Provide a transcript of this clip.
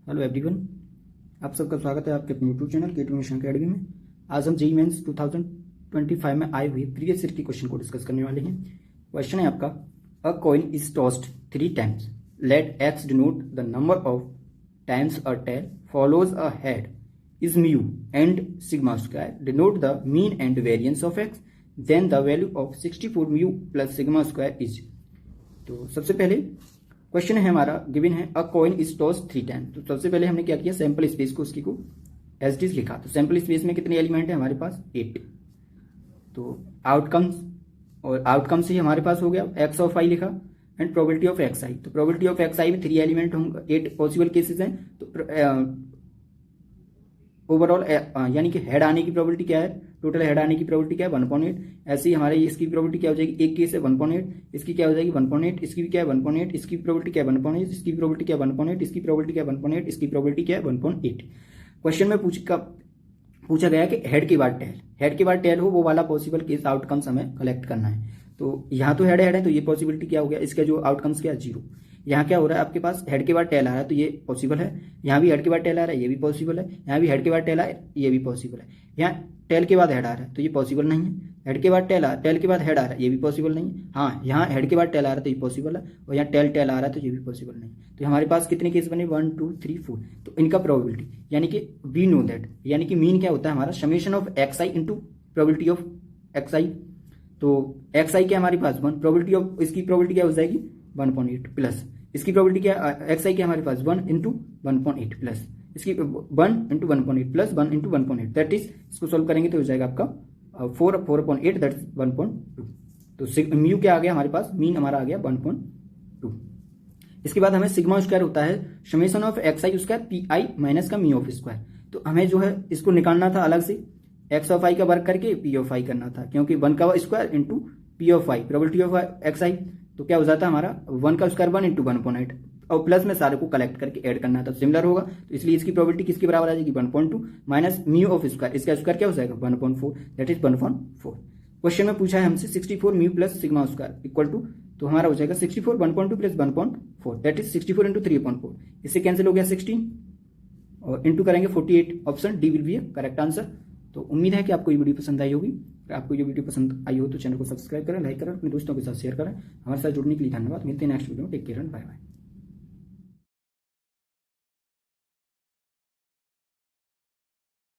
Hello everyone, आप सबका स्वागत है आपके अपने YouTube channel K2 mission academy में। आज हम जेईई मेंस 2025 में आए हुए प्रीवियस ईयर के क्वेश्चन को डिस्कस करने वाले हैं। क्वेश्चन है आपका, a coin is tossed 3 times, let X denote the number of times a tail follows a head is mu and sigma square denote the mean and variance of X, then the value of 64 mu plus sigma square is. तो सबसे पहले question है हमारा, given है अ coin is toss 3 time. तो सबसे पहले हमने क्या किया, सैंपल स्पेस को उसकी को एज इट इज लिखा। तो सैंपल स्पेस में कितने एलिमेंट है हमारे पास, 8। तो आउटकम्स, और आउटकम से ही हमारे पास हो गया एक्स ऑफ आई लिखा and probability of x i. तो प्रोबेबिलिटी ऑफ एक्स आई में 3 एलिमेंट होंगे, 8 पॉसिबल केसेस हैं। तो ओवरऑल यानी कि हेड आने की प्रोबेबिलिटी क्या है, टोटल हेड आने की प्रोबेबिलिटी क्या है 1/8। ऐसे ही हमारे इसकी प्रोबेबिलिटी क्या हो जाएगी, एक केस है 1/8, इसकी क्या हो जाएगी 1/8, इसकी भी क्या है 1/8, इसकी प्रोबेबिलिटी क्या है 1/8, इसकी प्रोबेबिलिटी क्या है 1/8, इसकी प्रोबेबिलिटी क्या है 1/8, इसकी प्रोबेबिलिटी क्या है 1/8। क्वेश्चन में पूछा गया कि हेड के बाद टेल, हेड के बाद टेल हो वो वाला पॉसिबल केस आउटकम्स हमें कलेक्ट करना है। तो यहाँ तो हेड है, तो ये पॉसिबिलिटी क्या हो गया, इसका जो आउटकम्स क्या है 0। यहाँ क्या हो रहा है आपके पास, हेड के बाद टेल आ रहा है तो ये पॉसिबल है, यहाँ भी हेड के बाद टेल आ रहा है ये भी पॉसिबल है, यहाँ भी हेड के बाद टेल आ रहा है ये भी पॉसिबल है, यहाँ टेल के बाद हेड आ रहा है तो ये पॉसिबल नहीं है, हेड के बाद टेल के बाद हेड आ रहा है ये भी पॉसिबल नहीं है। हाँ, यहाँ हेड के बाद टेल आ रहा है तो ये पॉसिबल है, और यहाँ टेल आ रहा है तो ये भी पॉसिबल नहीं। तो हमारे पास कितने केस बने, 1 2 3 4। तो इनका प्रोबेबिलिटी यानी कि वी नो दैट, यानी कि मीन क्या होता है हमारा, summation of x i into probability of x i. तो एक्स आई क्या हमारे पास 1, प्रोबेबिलिटी ऑफ इसकी प्रोबेबिलिटी क्या हो जाएगी 1/8 प्लस इसकी प्रोबेबिलिटी क्या, एक्स आई क्या हमारे पास 1 इंटू 1/8 प्लस इसकी 1 into 1/8 plus 1 into 1/8, that is इसको सोल्व करेंगे तो हो जाएगा आपका 4/8, दैट इज 1.2। तो म्यू क्या आ गया हमारे पास, मीन हमारा आ गया 1.2। इसके बाद हमें सिग्मा स्क्वायर होता है summation of x I square P I minus का म्यू ऑफ स्क्वायर। तो हमें जो है इसको निकालना था अलग से, एक्स ऑफ आई का वर्क करके पी ऑफ आई करना था, क्योंकि 1 का square into p of i, probability of x i. तो क्या हो जाता है हमारा 1 का स्क्वायर 1 इंटू 1/8, और प्लस में सारे को कलेक्ट करके ऐड करना था, सिमिलर होगा। तो इसलिए इसकी प्रोबेबिलिटी किसके बराबर आ जाएगी 1.2 माइनस म्यू ऑफ स्क्वायर, इसका स्क्वायर क्या हो जाएगा 1/4, दैट इज 1/4। क्वेश्चन में पूछा है हमसे 64 mu plus sigma square equal to, तो हमारा हो जाएगा 64 1.2 प्लस 1.4, दैट इज 64 इंटू 3/4। इससे कैंसिल हो गया 16 और इंटू करेंगे 48, option D will be correct answer. तो उम्मीद है कि आपको ये वीडियो पसंद आई होगी। अगर आपको ये वीडियो पसंद आई हो तो चैनल को सब्सक्राइब करें, लाइक करें, अपने दोस्तों के साथ शेयर करें। हमारे साथ जुड़ने के लिए धन्यवाद। मिलते हैं नेक्स्ट वीडियो में, take care and bye bye.